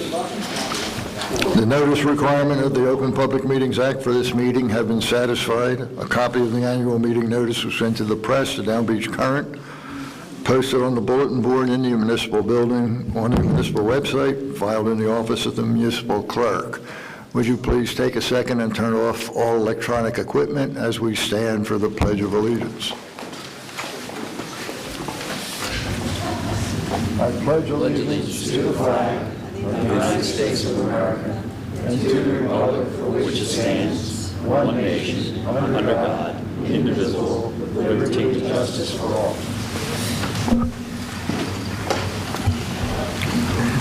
The notice requirement of the Open Public Meetings Act for this meeting have been satisfied. A copy of the annual meeting notice was sent to the press, the Down Beach Current, posted on the bulletin board in the municipal building, on the municipal website, filed in the office of the municipal clerk. Would you please take a second and turn off all electronic equipment as we stand for the Pledge of Allegiance? I pledge allegiance to the flag of the United States of America and to the republic for which it stands, one nation, under God, indivisible, with liberty and justice for all.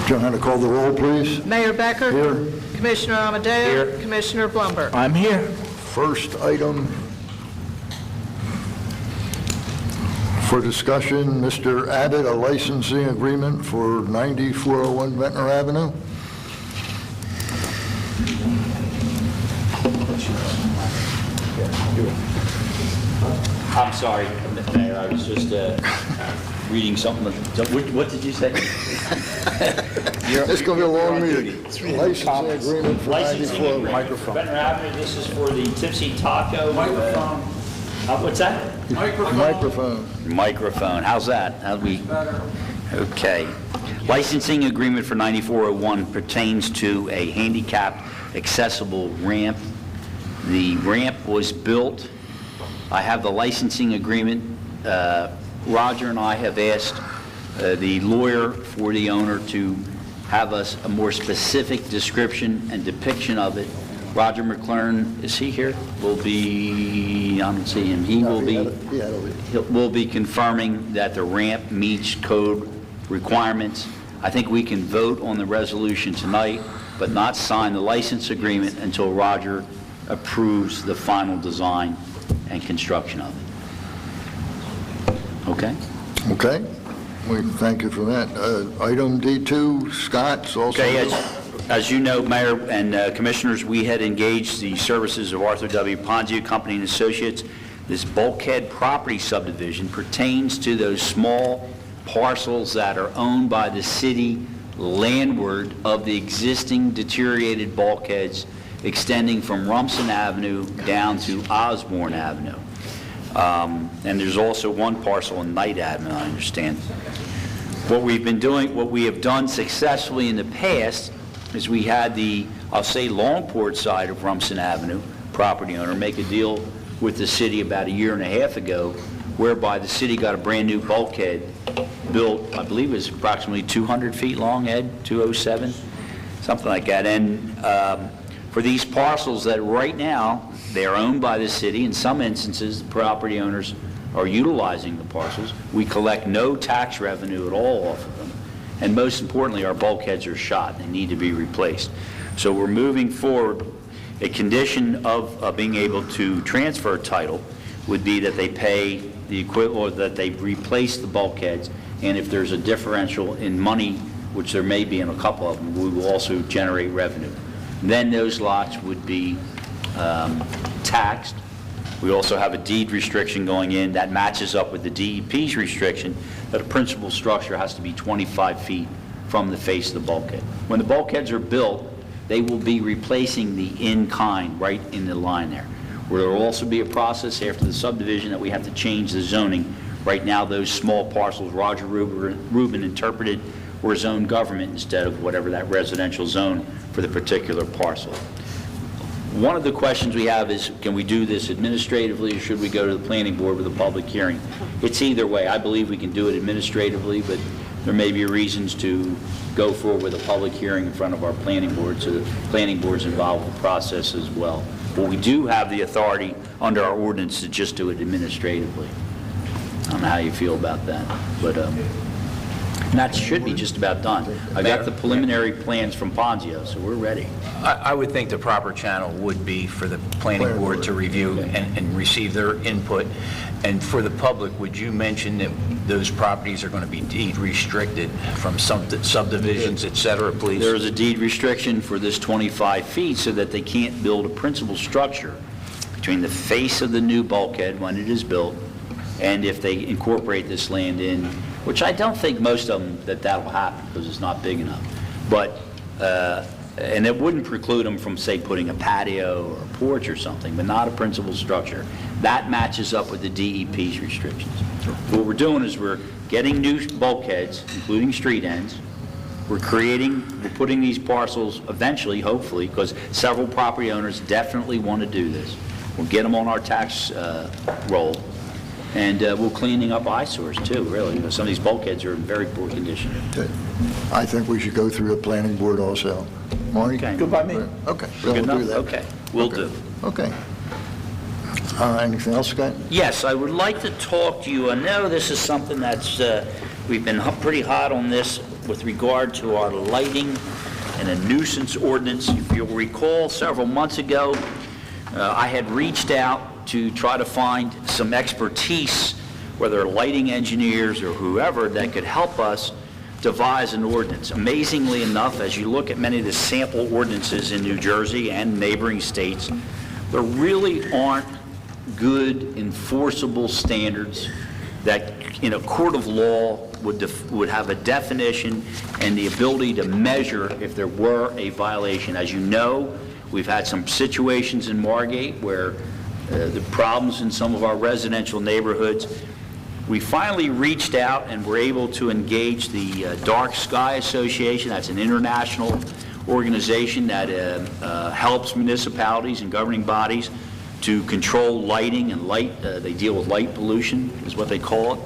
Johanna, call the roll, please. Mayor Becker. Here. Commissioner Amadeo. Here. Commissioner Blumberg. I'm here. First item for discussion, Mr. Abbott, a licensing agreement for 9401 Ventnor Avenue. I'm sorry, Mayor, I was just reading something. What did you say? It's going to be a long meeting. Licensing agreement for 9401. Microphone. Ventnor Avenue, this is for the Tipsy Taco. Microphone. What's that? Microphone. How's that? How'd we? Okay. Licensing agreement for 9401 pertains to a handicapped accessible ramp. The ramp was built. I have the licensing agreement. Roger and I have asked the lawyer for the owner to have us a more specific description and depiction of it. Roger McLaren, is he here? Will be, I don't see him. He will be confirming that the ramp meets code requirements. I think we can vote on the resolution tonight, but not sign the license agreement until Roger approves the final design and construction of it. Okay? Okay. We thank you for that. Item D2, Scott's also. Okay, as you know, Mayor and Commissioners, we had engaged the services of Arthur W. Ponzio Company and Associates. This bulkhead property subdivision pertains to those small parcels that are owned by the city landward of the existing deteriorated bulkheads extending from Rumson Avenue down to Osborne Avenue. And there's also one parcel in Knight Avenue, I understand. What we have done successfully in the past is we had the, I'll say, Longport side of Rumson Avenue property owner make a deal with the city about a year and a half ago, whereby the city got a brand new bulkhead built, I believe it was approximately 200 feet long, Ed, 207, something like that. And for these parcels that right now, they are owned by the city. In some instances, the property owners are utilizing the parcels. We collect no tax revenue at all off of them. And most importantly, our bulkheads are shot. They need to be replaced. So we're moving forward. A condition of being able to transfer title would be that they pay the equivalent, or that they replace the bulkheads. And if there's a differential in money, which there may be in a couple of them, we will also generate revenue. Then those lots would be taxed. We also have a deed restriction going in that matches up with the DEP's restriction that a principal structure has to be 25 feet from the face of the bulkhead. When the bulkheads are built, they will be replacing the in-kind right in the line there. There will also be a process after the subdivision that we have to change the zoning. Right now, those small parcels, Roger Rubin interpreted, were zone government instead of whatever that residential zone for the particular parcel. One of the questions we have is, can we do this administratively, or should we go to the planning board with a public hearing? It's either way. I believe we can do it administratively, but there may be reasons to go forward with a public hearing in front of our planning board, so the planning board's involved in the process as well. But we do have the authority under our ordinance to just do it administratively. I don't know how you feel about that, but that should be just about done. I got the preliminary plans from Ponzio, so we're ready. I would think the proper channel would be for the planning board to review and receive their input. And for the public, would you mention that those properties are going to be deed restricted from some subdivisions, et cetera, please? There is a deed restriction for this 25 feet so that they can't build a principal structure between the face of the new bulkhead when it is built and if they incorporate this land in, which I don't think most of them that will happen because it's not big enough. But and it wouldn't preclude them from, say, putting a patio or a porch or something, but not a principal structure. That matches up with the DEP's restrictions. What we're doing is we're getting new bulkheads, including street ends. We're putting these parcels eventually, hopefully, because several property owners definitely want to do this. We'll get them on our tax roll, and we're cleaning up eyesores too, really. You know, some of these bulkheads are in very poor condition. Okay. I think we should go through the planning board also. Marty? Okay. Good by me. Okay. Good We'll do enough? that. Okay, will do. Okay. Anything else, Scott? Yes, I would like to talk to you. I know this is something that's, we've been pretty hot on this with regard to our lighting and a nuisance ordinance. If you'll recall, several months ago, I had reached out to try to find some expertise, whether lighting engineers or whoever, that could help us devise an ordinance. Amazingly enough, as you look at many of the sample ordinances in New Jersey and neighboring states, there really aren't good enforceable standards that in a court of law would have a definition and the ability to measure if there were a violation. As you know, we've had some situations in Margate where the problems in some of our residential neighborhoods. We finally reached out and were able to engage the Dark Sky Association. That's an international organization that helps municipalities and governing bodies to control lighting and light. They deal with light pollution, is what they call it.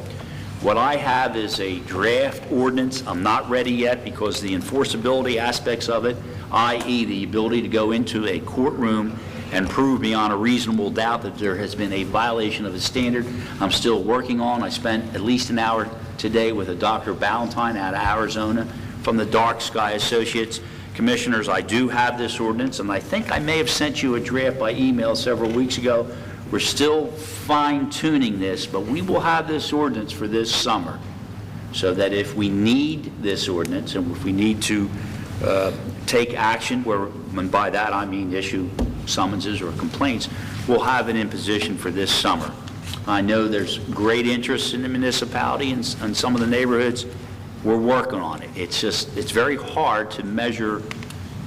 What I have is a draft ordinance. I'm not ready yet because the enforceability aspects of it, i.e. the ability to go into a courtroom and prove beyond a reasonable doubt that there has been a violation of a standard, I'm still working on. I spent at least an hour today with a Dr. Ballantyne out of Arizona from the Dark Sky Associates. Commissioners, I do have this ordinance, and I think I may have sent you a draft by email several weeks ago. We're still fine-tuning this, but we will have this ordinance for this summer, so that if we need this ordinance, and if we need to take action, and by that I mean issue summonses or complaints, we'll have it in position for this summer. I know there's great interest in the municipality and some of the neighborhoods. We're working on it. It's very hard to measure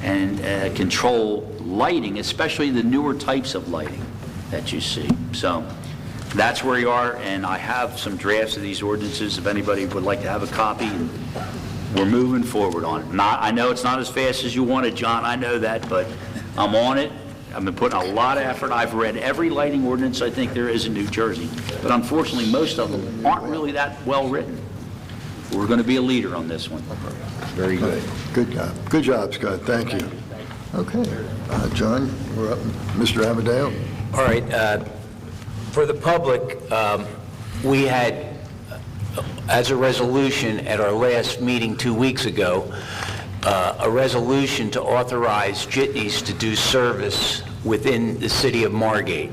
and control lighting, especially the newer types of lighting that you see. So that's where we are, and I have some drafts of these ordinances if anybody would like to have a copy. And we're moving forward on it. I know it's not as fast as you wanted, John, I know that, but I'm on it. I've been putting a lot of effort. I've read every lighting ordinance I think there is in New Jersey, but unfortunately most of them aren't really that well written. We're going to be a leader on this one. Very good. Good job. Good job, Scott. Thank you. Okay. John, we're up. Mr. Amadeo? All right. For the public, we had, as a resolution at our last meeting 2 weeks ago, a resolution to authorize jitneys to do service within the city of Margate.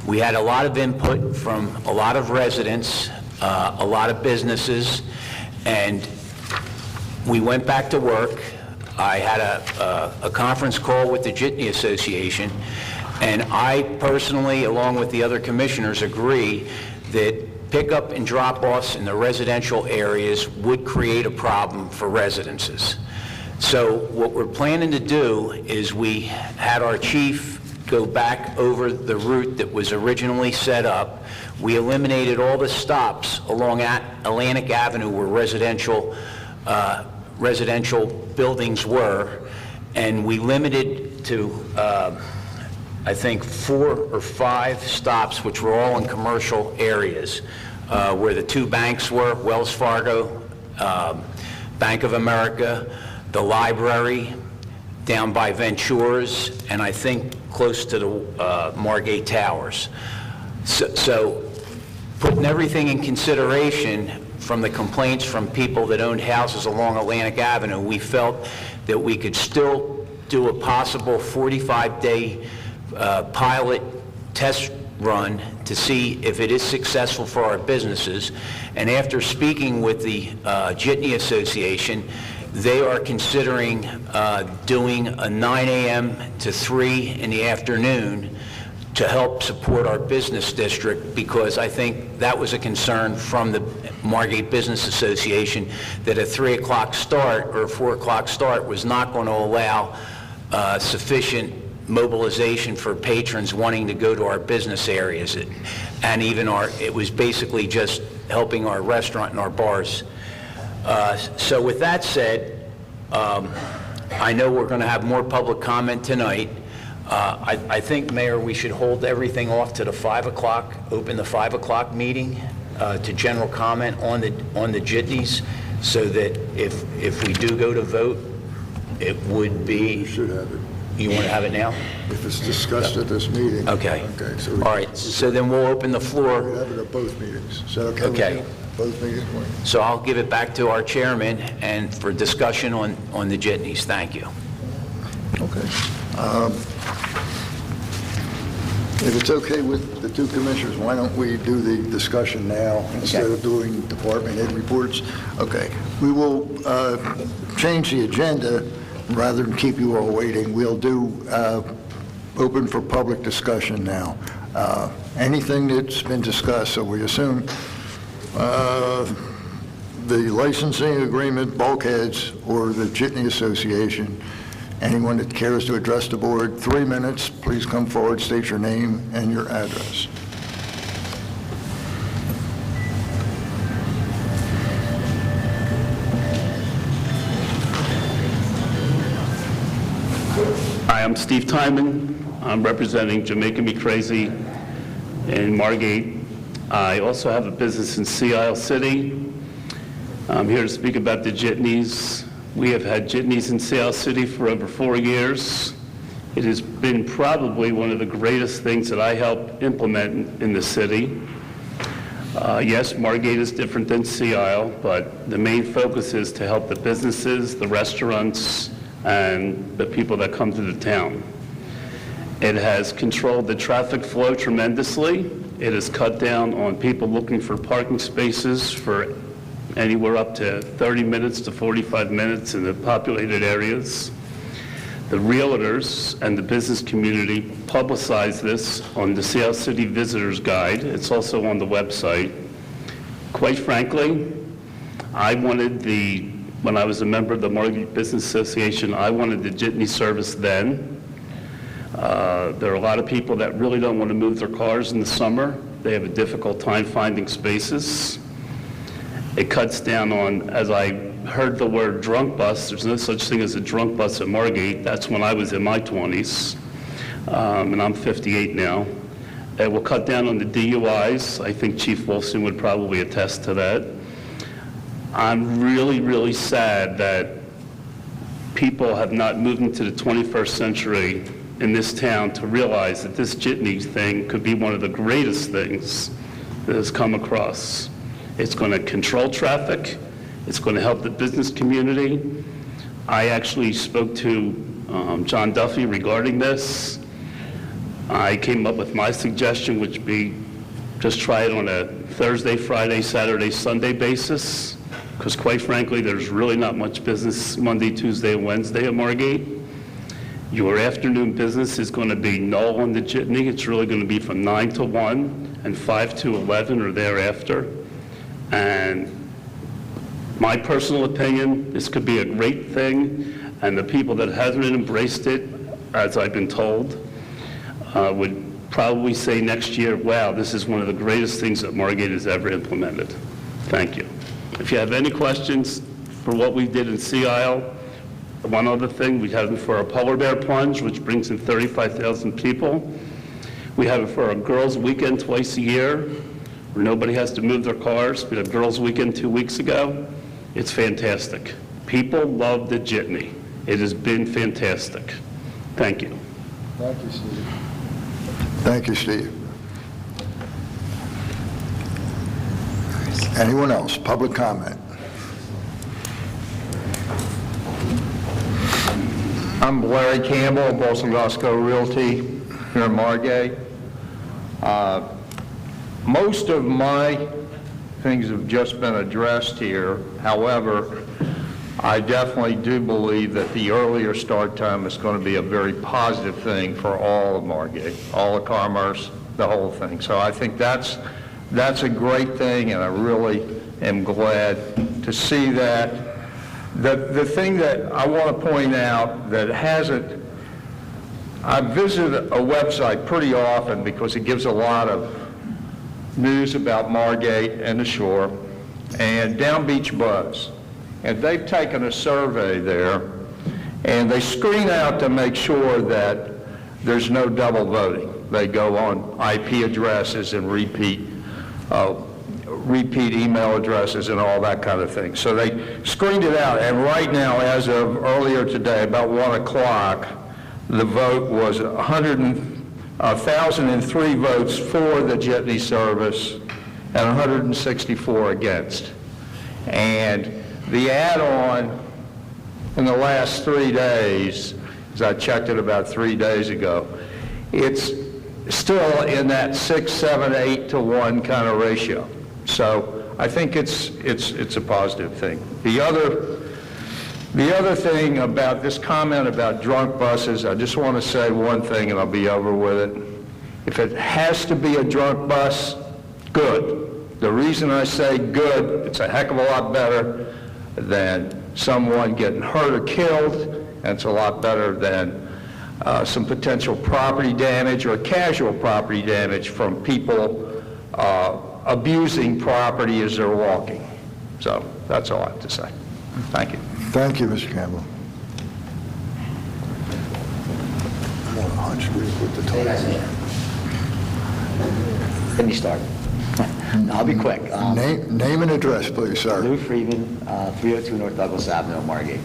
We had a lot of input from a lot of residents, a lot of businesses, and we went back to work. I had a conference call with the Jitney Association, and I personally, along with the other commissioners, agree that pickup and drop-offs in the residential areas would create a problem for residences. So what we're planning to do is we had our chief go back over the route that was originally set up. We eliminated all the stops along Atlantic Avenue where residential buildings were, and we limited to, I think, 4 or 5 stops, which were all in commercial areas, where the 2 banks were, Wells Fargo, Bank of America, the library, down by Ventura's, and I think close to the Margate Towers. So putting everything in consideration from the complaints from people that owned houses along Atlantic Avenue, we felt that we could still do a possible 45-day pilot test run to see if it is successful for our businesses. And after speaking with the Jitney Association, they are considering doing a 9 a.m. to 3 in the afternoon to help support our business district, because I think that was a concern from the Margate Business Association, that a 3 o'clock start or a 4 o'clock start was not going to allow sufficient mobilization for patrons wanting to go to our business areas. And even it was basically just helping our restaurant and our bars. So with that said, I know we're going to have more public comment tonight. I think, Mayor, we should hold everything off to the 5 o'clock, open the 5 o'clock meeting to general comment on the jitneys, so that if we do go to vote, it would be... You should have it. You want to have it now? If it's discussed at this meeting. Okay. Okay, so All right, so then we'll open the we floor. have it at both meetings. Is that okay with Okay. you? Both meetings? So I'll give it back to our chairman and for discussion on the jitneys. Thank you. Okay. If it's okay with the two commissioners, why don't we do the discussion now instead of doing department head reports? Okay. We will change the agenda rather than keep you all waiting. We'll do open for public discussion now. Anything that's been discussed, so we assume the licensing agreement, bulkheads, or the Jitney Association. Anyone that cares to address the board, 3 minutes, please come forward, state your name and your address. Hi, I'm Steve Timon. I'm representing Jamaica Me Crazy in Margate. I also have a business in Sea Isle City. I'm here to speak about the jitneys. We have had jitneys in Sea Isle City for over 4 years. It has been probably one of the greatest things that I helped implement in the city. Yes, Margate is different than Sea Isle, but the main focus is to help the businesses, the restaurants, and the people that come to the town. It has controlled the traffic flow tremendously. It has cut down on people looking for parking spaces for anywhere up to 30 minutes to 45 minutes in the populated areas. The realtors and the business community publicize this on the Sea Isle City Visitors Guide. It's also on the website. Quite frankly, when I was a member of the Margate Business Association, I wanted the jitney service then. There are a lot of people that really don't want to move their cars in the summer. They have a difficult time finding spaces. It cuts down on, as I heard the word drunk bus, there's no such thing as a drunk bus at Margate. That's when I was in my 20s, and I'm 58 now. It will cut down on the DUIs. I think Chief Wolfson would probably attest to that. I'm really, really sad that people have not moved into the 21st century in this town to realize that this jitney thing could be one of the greatest things that has come across. It's going to control traffic. It's going to help the business community. I actually spoke to John Duffy regarding this. I came up with my suggestion, which would be just try it on a Thursday, Friday, Saturday, Sunday basis, because quite frankly, there's really not much business Monday, Tuesday, and Wednesday at Margate. Your afternoon business is going to be null on the jitney. It's really going to be from 9 to 1 and 5 to 11 or thereafter. And my personal opinion, this could be a great thing, and the people that haven't embraced it, as I've been told, would probably say next year, wow, this is one of the greatest things that Margate has ever implemented. Thank you. If you have any questions for what we did in Sea Isle, one other thing, we have it for our polar bear plunge, which brings in 35,000 people. We have it for our girls' weekend twice a year, where nobody has to move their cars. We had girls' weekend 2 weeks ago. It's fantastic. People love the jitney. It has been fantastic. Thank you. Thank you, Steve. Thank you, Steve. Anyone else? Public comment? I'm Larry Campbell, Boston Glasgow Realty here in Margate. Most of my things have just been addressed here. However, I definitely do believe that the earlier start time is going to be a very positive thing for all of Margate, all of Commerce, the whole thing. So I think that's a great thing, and I really am glad to see that. The thing that I want to point out that hasn't, I visit a website pretty often because it gives a lot of news about Margate and the shore, and Down Beach Buzz. And they've taken a survey there, and they screen out to make sure that there's no double voting. They go on IP addresses and repeat email addresses and all that kind of thing. So they screened it out, and right now, as of earlier today, about 1 o'clock, the vote was 1,003 votes for the jitney service and 164 against. And the add-on in the last 3 days, as I checked it about 3 days ago, it's still in that 6, 7, 8 to 1 kind of ratio. So I think it's a positive thing. The other thing about this comment about drunk buses, I just want to say one thing and I'll be over with it. If it has to be a drunk bus, good. The reason I say good, it's a heck of a lot better than someone getting hurt or killed, and it's a lot better than some potential property damage or casual property damage from people abusing property as they're walking. So that's all I have to say. Thank you. Thank you, Mr. Campbell. I'm on a hunch with the time. Let me start. I'll be quick. Name and address, please, sir. Lou Freeman, 302 North Douglas Avenue, Margate.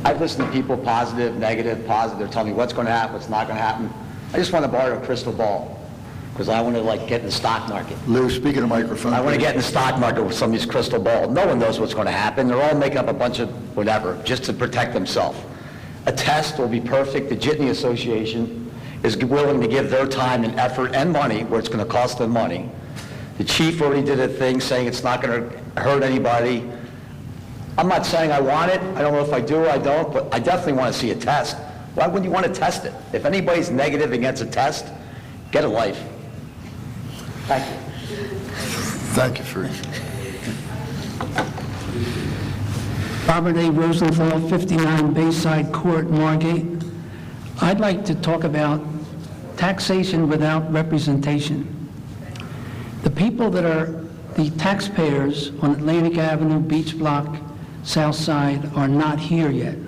I've listened to people, positive, negative, positive. They're telling me what's going to happen, what's not going to happen. I just want to borrow a crystal ball because I want to get in the stock market. Lou, speak in the microphone. I want to please. get in the stock market with somebody's crystal ball. No one knows what's going to happen. They're all making up a bunch of whatever just to protect themselves. A test will be perfect. The Jitney Association is willing to give their time and effort and money where it's going to cost them money. The chief already did a thing saying it's not going to hurt anybody. I'm not saying I want it. I don't know if I do or I don't, but I definitely want to see a test. Why wouldn't you want to test it? If anybody's negative against a test, get a life. Thank you. Thank you, Freeze. Robert A. Rosenthal, 59 Bayside Court, Margate. I'd like to talk about taxation without representation. The people that are the taxpayers on Atlantic Avenue, Beach Block, South Side are not here yet.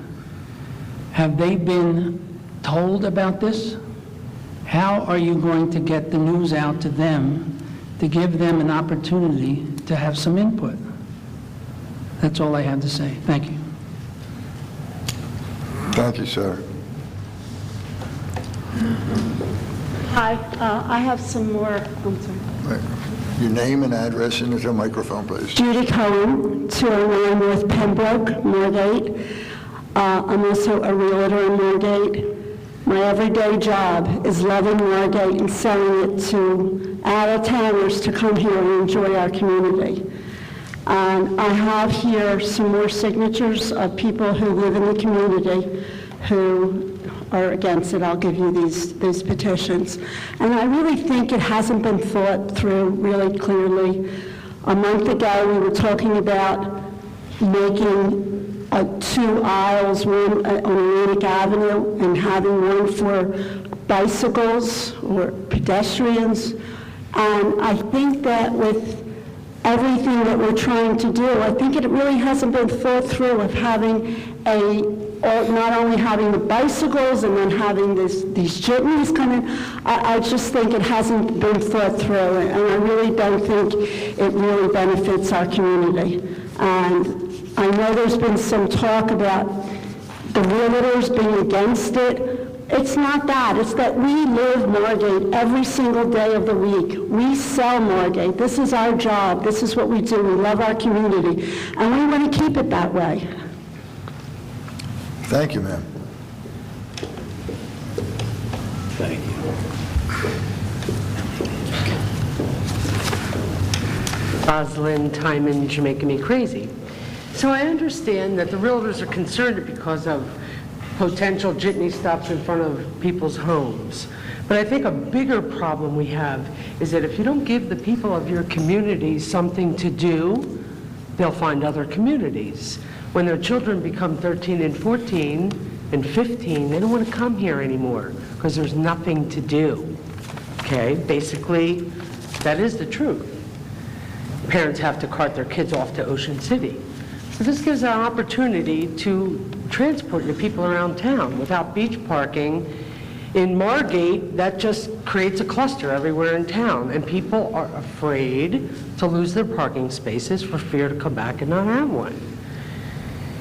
Have they been told about this? How are you going to get the news out to them to give them an opportunity to have some input? That's all I have to say. Thank you. Thank you, sir. Hi, I have some more, I'm sorry. Your name and address into the microphone, please. Judy Cohen, 209 North Pembroke, Margate. I'm also a realtor in Margate. My everyday job is loving Margate and selling it to out-of-towners to come here and enjoy our community. And I have here some more signatures of people who live in the community who are against it. I'll give you these petitions. And I really think it hasn't been thought through really clearly. A month ago, we were talking about making 2 aisles, one on Atlantic Avenue, and having one for bicycles or pedestrians. And I think that with everything that we're trying to do, I think it really hasn't been thought through of having not only having the bicycles and then having these jitneys come in. I just think it hasn't been thought through, and I really don't think it really benefits our community. And I know there's been some talk about the realtors being against it. It's not that. It's that we live Margate every single day of the week. We sell Margate. This is our job. This is what we do. We love our community, and we want to keep it that way. Thank you, ma'am. Thank you. Rosalind Timon, Jamaica Me Crazy. So I understand that the realtors are concerned because of potential jitney stops in front of people's homes. But I think a bigger problem we have is that if you don't give the people of your community something to do, they'll find other communities. When their children become 13 and 14 and 15, they don't want to come here anymore because there's nothing to do. Okay? Basically, that is the truth. Parents have to cart their kids off to Ocean City. So this gives an opportunity to transport your people around town without beach parking. In Margate, that just creates a cluster everywhere in town, and people are afraid to lose their parking spaces for fear to come back and not have one.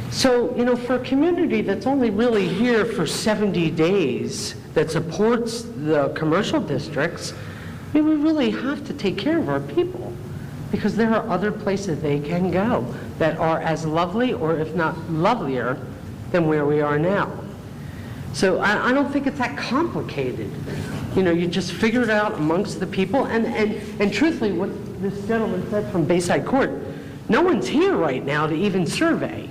So, you know, for a community that's only really here for 70 days that supports the commercial districts, I mean, we really have to take care of our people because there are other places they can go that are as lovely or if not lovelier than where we are now. So I don't think it's that complicated. You know, you just figure it out amongst the people. And truthfully, what this gentleman said from Bayside Court, no one's here right now to even survey.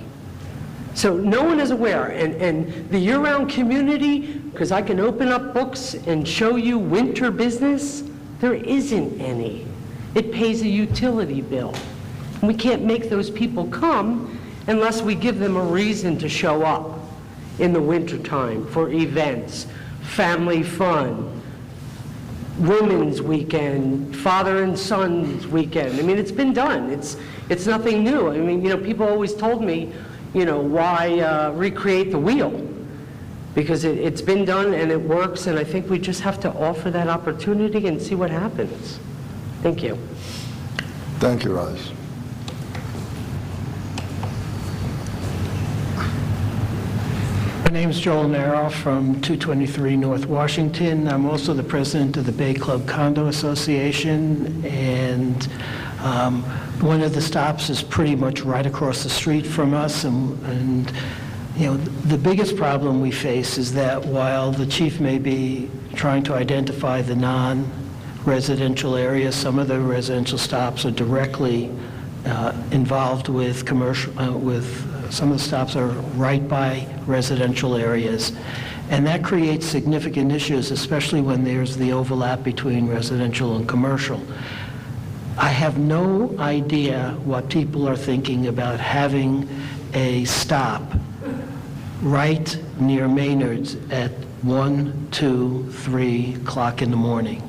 So no one is aware. And the year-round community, because I can open up books and show you winter business, there isn't any. It pays a utility bill. And we can't make those people come unless we give them a reason to show up in the wintertime for events, family fun, women's weekend, father and son's weekend. I mean, it's been done. It's nothing new. I mean, you know, people always told me, you know, why recreate the wheel? Because it's been done and it works, and I think we just have to offer that opportunity and see what happens. Thank you. Thank you, Roz. My name is Joel Nero from 223 North Washington. I'm also the president of the Bay Club Condo Association, and one of the stops is pretty much right across the street from us. And you know, the biggest problem we face is that while the chief may be trying to identify the non-residential areas, some of the residential stops are directly involved with commercial, some of the stops are right by residential areas. And that creates significant issues, especially when there's the overlap between residential and commercial. I have no idea what people are thinking about having a stop right near Maynard's at 1, 2, 3 o'clock in the morning.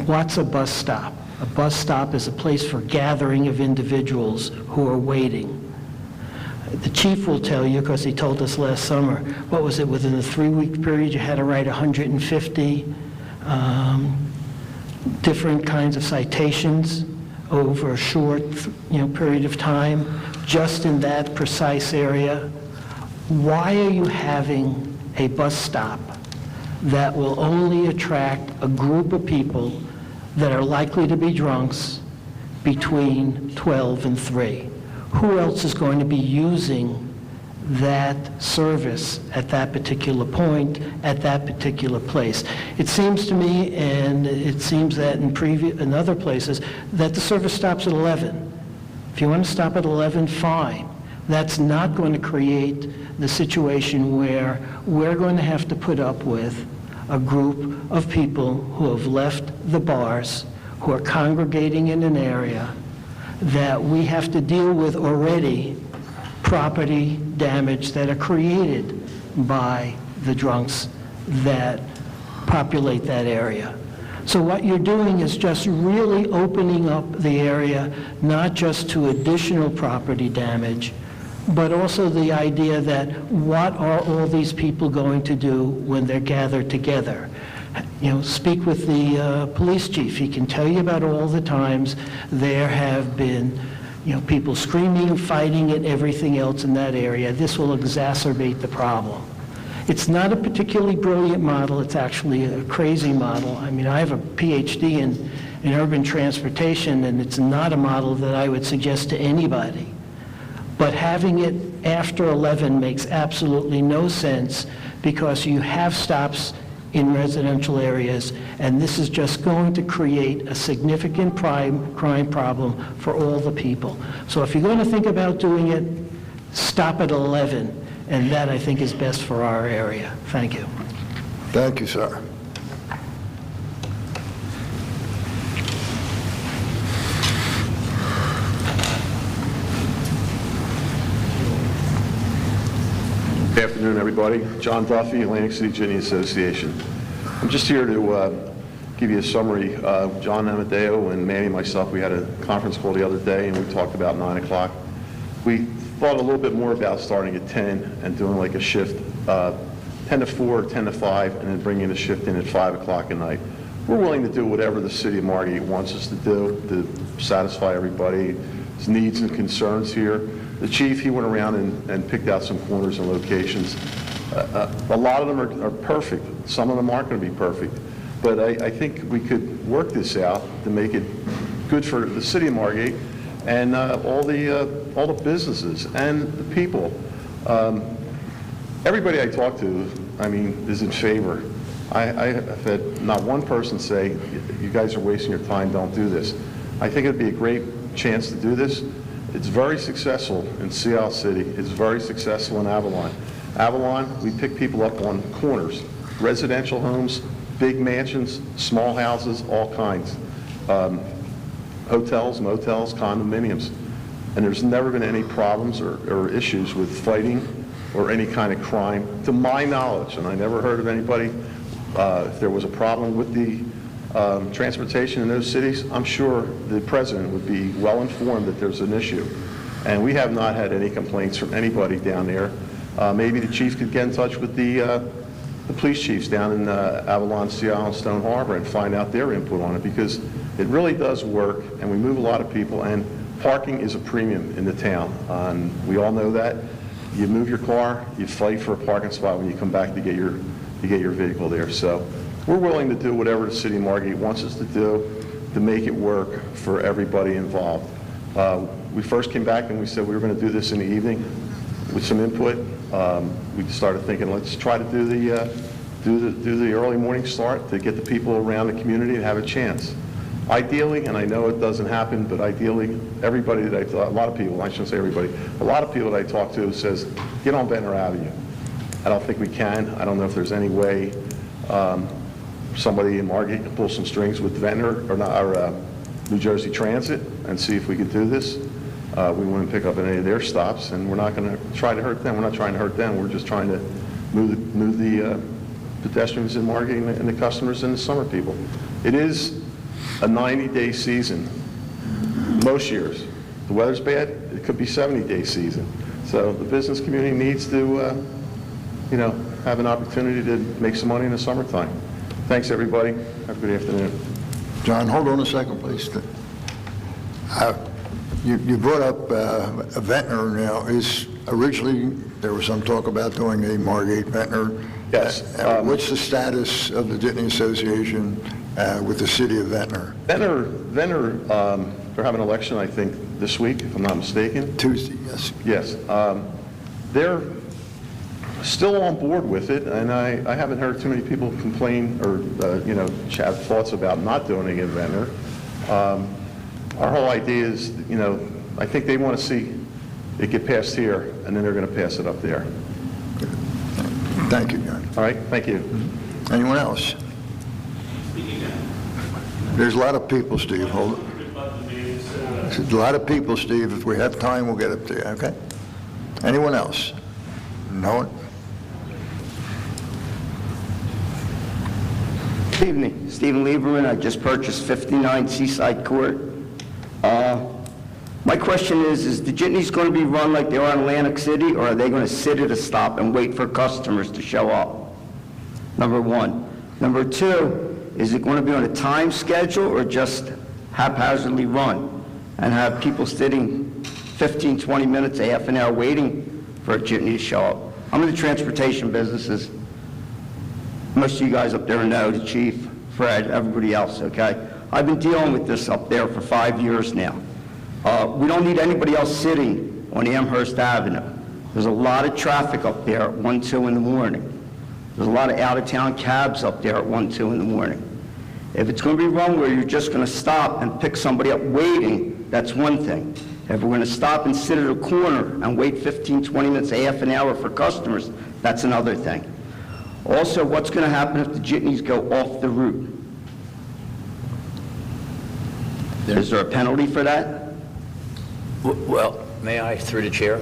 What's a bus stop? A bus stop is a place for gathering of individuals who are waiting. The chief will tell you, because he told us last summer, what was it, within a 3-week period you had to write 150 different kinds of citations over a short, period of time, just in that precise area. Why are you having a bus stop that will only attract a group of people that are likely to be drunks between 12 and 3? Who else is going to be using that service at that particular point, at that particular place? It seems to me, and it seems that in other places, that the service stops at 11. If you want to stop at 11, fine. That's not going to create the situation where we're going to have to put up with a group of people who have left the bars, who are congregating in an area that we have to deal with already property damage that are created by the drunks that populate that area. So what you're doing is just really opening up the area, not just to additional property damage, but also the idea that what are all these people going to do when they're gathered together? Speak with the police chief. He can tell you about all the times there have been, people screaming, fighting, and everything else in that area. This will exacerbate the problem. It's not a particularly brilliant model. It's actually a crazy model. I mean, I have a PhD in urban transportation, and it's not a model that I would suggest to anybody. But having it after 11 makes absolutely no sense because you have stops in residential areas, and this is just going to create a significant crime problem for all the people. So if you're going to think about doing it, stop at 11, and that, I think, is best for our area. Thank you. Thank you, sir. Good afternoon, everybody. John Duffy, Atlantic City Jitney Association. I'm just here to give you a summary. John Amadeo and Manny and myself, we had a conference call the other day, and we talked about 9 o'clock. We thought a little bit more about starting at 10 and doing like a shift, 10 to 4, 10 to 5, and then bringing a shift in at 5 o'clock at night. We're willing to do whatever the city of Margate wants us to do to satisfy everybody's needs and concerns here. The chief, he went around and picked out some corners and locations. A lot of them are perfect. Some of them aren't going to be perfect. But I think we could work this out to make it good for the city of Margate and all the businesses and the people. Everybody I talk to, I mean, is in favor. I've had not one person say, you guys are wasting your time, don't do this. I think it'd be a great chance to do this. It's very successful in Seattle City. It's very successful in Avalon. Avalon, we pick people up on corners, residential homes, big mansions, small houses, all kinds. Hotels, motels, condominiums. And there's never been any problems or issues with fighting or any kind of crime, to my knowledge. And I never heard of anybody, if there was a problem with the transportation in those cities, I'm sure the president would be well informed that there's an issue. And we have not had any complaints from anybody down there. Maybe the chief could get in touch with the police chiefs down in Avalon, Seattle, and Stone Harbor and find out their input on it, because it really does work, and we move a lot of people, and parking is a premium in the town. We all know that. You move your car, you fight for a parking spot when you come back to get your vehicle there. So we're willing to do whatever the city of Margate wants us to do to make it work for everybody involved. We first came back and we said we were going to do this in the evening with some input. We started thinking, let's try to do the early morning start to get the people around the community to have a chance. Ideally, and I know it doesn't happen, but ideally, everybody that I thought, a lot of people, I shouldn't say everybody, a lot of people that I talk to says, get on Ventnor Avenue. I don't think we can. I don't know if there's any way somebody in Margate can pull some strings with Ventnor or New Jersey Transit and see if we could do this. We wouldn't pick up at any of their stops, and we're not going to try to hurt them. We're not trying to hurt them. We're just trying to move the pedestrians in Margate and the customers and the summer people. It is a 90-day season most years. The weather's bad, it could be 70-day season. So the business community needs to, have an opportunity to make some money in the summertime. Thanks, everybody. Have a good afternoon. John, hold on a second, please. You brought up a Ventnor now. Originally, there was some talk about doing a Margate Ventnor. Yes. What's the status of the Jitney Association with the city of Ventnor? Ventnor, they're having an election, I think, this week, if I'm not mistaken. Tuesday, yes. Yes. They're still on board with it, and I haven't heard too many people complain or, have thoughts about not doing it in Ventnor. Our whole idea is, I think they want to see it get passed here, and then they're going to pass it up there. Thank you, John. All right, thank you. Anyone else? There's a lot of people, Steve. Hold it. There's a lot of people, Steve. If we have time, we'll get up to you, okay? Anyone else? No one? Good evening. Stephen Lieberman. I just purchased 59 Seaside Court. My question is the jitneys going to be run like they are in Atlantic City, or are they going to sit at a stop and wait for customers to show up? Number one. Number two, is it going to be on a time schedule or just haphazardly run and have people sitting 15, 20 minutes, a half an hour waiting for a jitney to show up? I'm in the transportation businesses. Most of you guys up there know, the chief, Fred, everybody else, okay? I've been dealing with this up there for 5 years now. We don't need anybody else sitting on Amherst Avenue. There's a lot of traffic up there at 1, 2 in the morning. There's a lot of out-of-town cabs up there at 1, 2 in the morning. If it's going to be run where you're just going to stop and pick somebody up waiting, that's one thing. If we're going to stop and sit at a corner and wait 15, 20 minutes, a half an hour for customers, that's another thing. Also, what's going to happen if the jitneys go off the route? Is there a penalty for that? Well, may I, through the chair,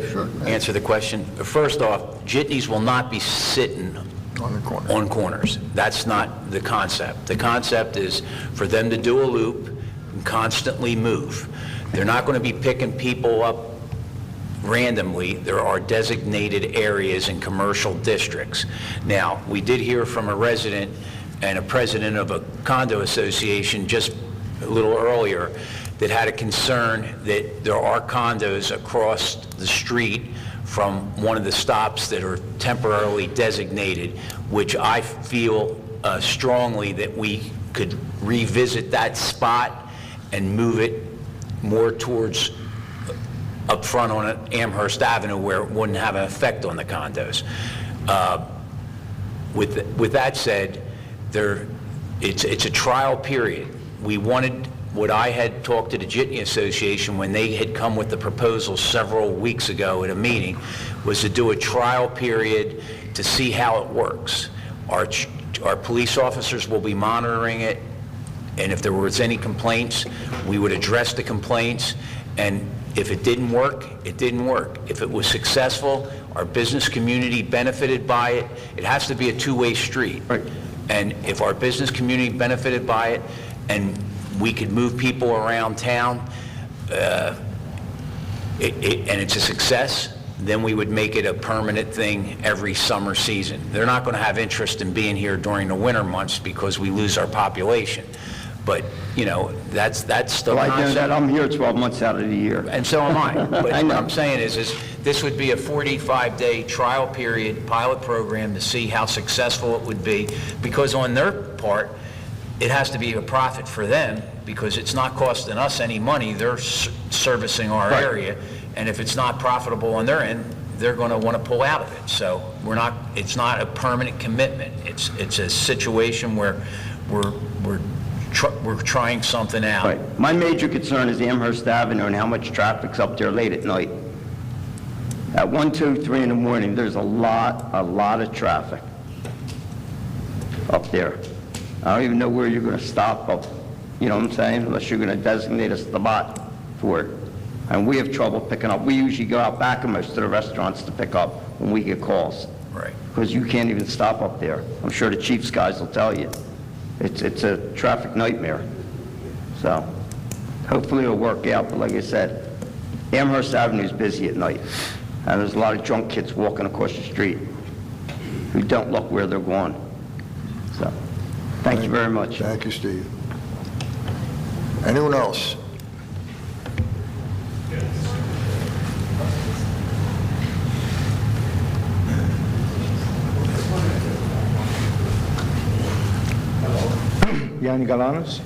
answer the question? First off, jitneys will not be sitting on corners. That's not the concept. The concept is for them to do a loop and constantly move. They're not going to be picking people up randomly. There are designated areas in commercial districts. Now, we did hear from a resident and a president of a condo association just a little earlier that had a concern that there are condos across the street from one of the stops that are temporarily designated, which I feel strongly that we could revisit that spot and move it more towards up front on Amherst Avenue where it wouldn't have an effect on the condos. With that said, it's a trial period. We wanted, what I had talked to the Jitney Association when they had come with the proposal several weeks ago at a meeting, was to do a trial period to see how it works. Our police officers will be monitoring it, and if there was any complaints, we would address the complaints, and if it didn't work, it didn't work. If it was successful, our business community benefited by it. It has to be a two-way street. Right. And if our business community benefited by it, and we could move people around town, and it's a success, then we would make it a permanent thing every summer season. They're not going to have interest in being here during the winter months because we lose our population. But, you know, that's the Well, I know concept. that. I'm here 12 months out of the year. And so am I. But I know. what I'm saying is this would be a 45-day trial period, pilot program to see how successful it would be, because on their part, it has to be a profit for them, because it's not costing us any money. They're servicing our Right. area, and if it's not profitable on their end, they're going to want to pull out of it. So it's not a permanent commitment. It's a situation where we're trying something out. Right. My major concern is Amherst Avenue and how much traffic's up there late at night. At 1, 2, 3 in the morning, there's a lot of traffic up there. I don't even know where you're going to stop up, you know what I'm saying, unless you're going to designate a spot for it. And we have trouble picking up. We usually go out back of most of the restaurants to pick up when we get calls. Right. Because you can't even stop up there. I'm sure the chief's guys will tell you. It's a traffic nightmare. So hopefully it'll work out, but like I said, Amherst Avenue is busy at night. And there's a lot of drunk kids walking across the street who don't look where they're going. So, thank you very much. Thank you, Steve. Anyone else? Yanni Galanos.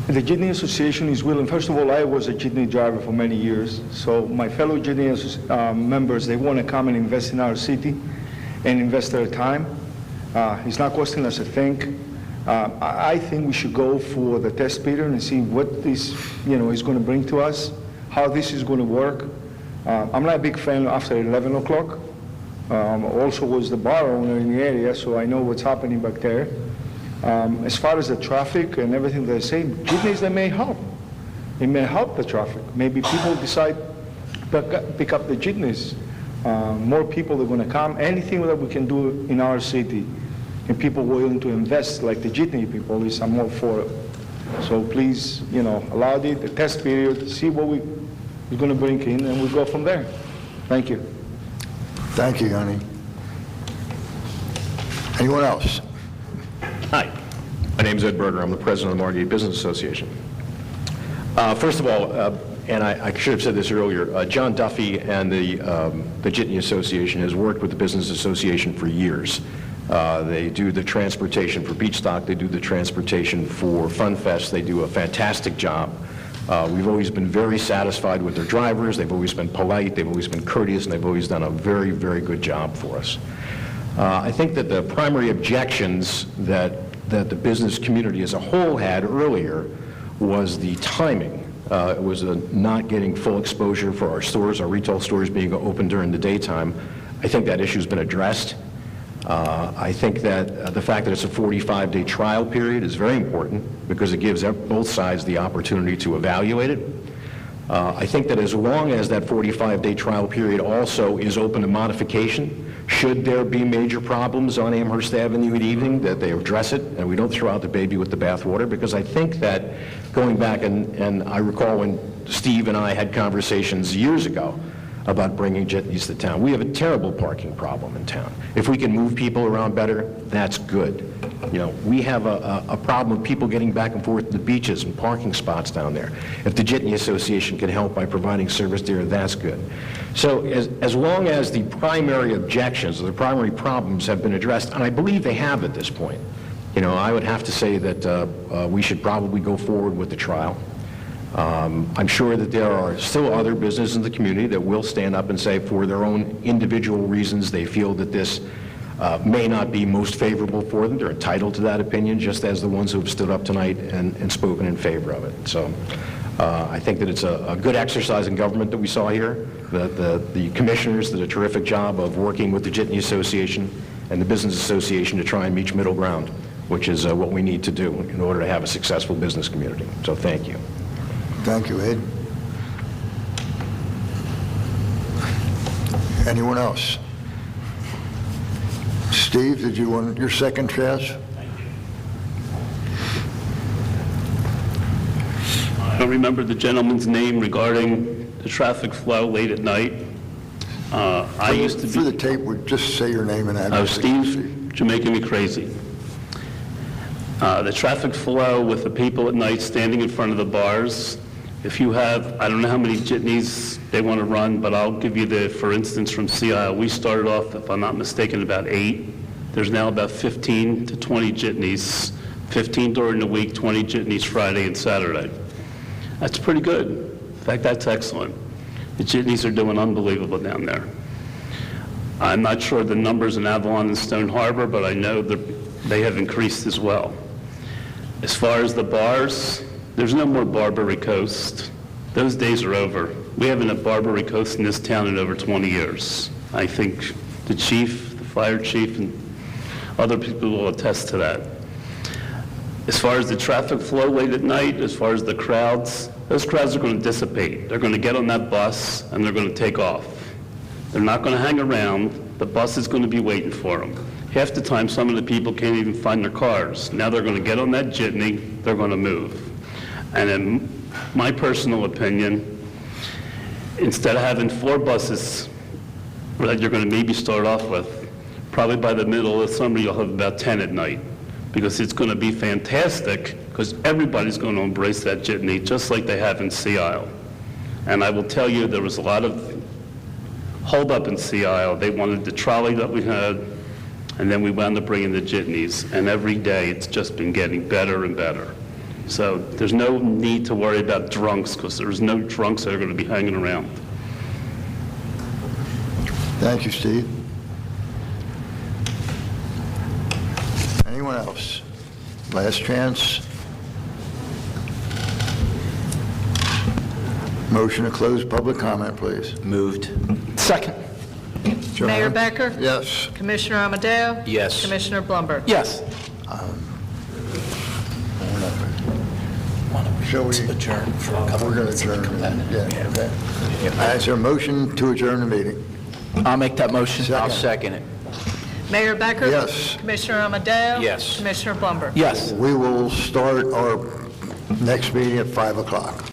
The Jitney Association is willing, first of all, I was a Jitney driver for many years, so my fellow Jitney members, they want to come and invest in our city and invest their time. It's not costing us a thing. I think we should go for the test period and see what this, is going to bring to us, how this is going to work. I'm not a big fan after 11 o'clock. Also was the bar owner in the area, so I know what's happening back there. As far as the traffic and everything they say, jitneys, they may help. It may help the traffic. Maybe people decide to pick up the jitneys. More people are going to come. Anything that we can do in our city, and people willing to invest like the jitney people, I'm all for it. So please, allow the test period, see what we're going to bring in, and we'll go from there. Thank you. Thank you, Yanni. Anyone else? Hi, my name is Ed Berger. I'm the president of the Margate Business Association. First of all, and I should have said this earlier, John Duffy and the Jitney Association has worked with the Business Association for years. They do the transportation for Beach Stock. They do the transportation for Fun Fest. They do a fantastic job. We've always been very satisfied with their drivers. They've always been polite. They've always been courteous, and they've always done a very, very good job for us. I think that the primary objections that the business community as a whole had earlier was the timing. It was not getting full exposure for our stores, our retail stores being open during the daytime. I think that issue's been addressed. I think that the fact that it's a 45-day trial period is very important because it gives both sides the opportunity to evaluate it. I think that as long as that 45-day trial period also is open to modification, should there be major problems on Amherst Avenue at evening, that they address it and we don't throw out the baby with the bathwater, because I think that going back, and I recall when Steve and I had conversations years ago about bringing jitneys to town. We have a terrible parking problem in town. If we can move people around better, that's good. You know, we have a problem with people getting back and forth to the beaches and parking spots down there. If the Jitney Association can help by providing service there, that's good. So as long as the primary objections or the primary problems have been addressed, and I believe they have at this point, you know, I would have to say that we should probably go forward with the trial. I'm sure that there are still other businesses in the community that will stand up and say for their own individual reasons they feel that this may not be most favorable for them. They're entitled to that opinion, just as the ones who have stood up tonight and spoken in favor of it. So I think that it's a good exercise in government that we saw here. The commissioners did a terrific job of working with the Jitney Association and the Business Association to try and reach middle ground, which is what we need to do in order to have a successful business community. So thank you. Thank you, Ed. Anyone else? Steve, did you want your second chance? I don't remember the gentleman's name regarding the traffic flow late at night. I used to be... For the tape, would just say your name and address. Oh, Steve, you're making me crazy. The traffic flow with the people at night standing in front of the bars, if you have, I don't know how many jitneys they want to run, but I'll give you the, for instance, from CI, we started off, if I'm not mistaken, about 8. There's now about 15 to 20 jitneys, 15 during the week, 20 jitneys Friday and Saturday. That's pretty good. In fact, that's excellent. The jitneys are doing unbelievable down there. I'm not sure the numbers in Avalon and Stone Harbor, but I know that they have increased as well. As far as the bars, there's no more Barbary Coast. Those days are over. We haven't had Barbary Coast in this town in over 20 years. I think the chief, the fire chief, and other people will attest to that. As far as the traffic flow late at night, as far as the crowds, those crowds are going to dissipate. They're going to get on that bus and they're going to take off. They're not going to hang around. The bus is going to be waiting for them. Half the time, some of the people can't even find their cars. Now they're going to get on that jitney, they're going to move. And in my personal opinion, instead of having 4 buses that you're going to maybe start off with, probably by the middle of summer you'll have about 10 at night, because it's going to be fantastic, because everybody's going to embrace that jitney just like they have in Sea Isle. And I will tell you, there was a lot of hold up in Sea Isle. They wanted the trolley that we had, and then we wound up bringing the jitneys, and every day it's just been getting better and better. So there's no need to worry about drunks, because there's no drunks that are going to be hanging around. Thank you, Steve. Anyone else? Last chance. Motion to close public comment, please. Moved. Second. John? Mayor Becker? Yes. Commissioner Amadeo? Yes. Commissioner Blumberg? Yes. Shall we adjourn for a couple of minutes? We're going to adjourn. Yeah, okay. Is there a motion to adjourn the meeting? I'll make that motion. I'll second it. Mayor Becker? Yes. Commissioner Amadeo? Yes. Commissioner Blumberg? Yes. We will start our next meeting at 5 o'clock.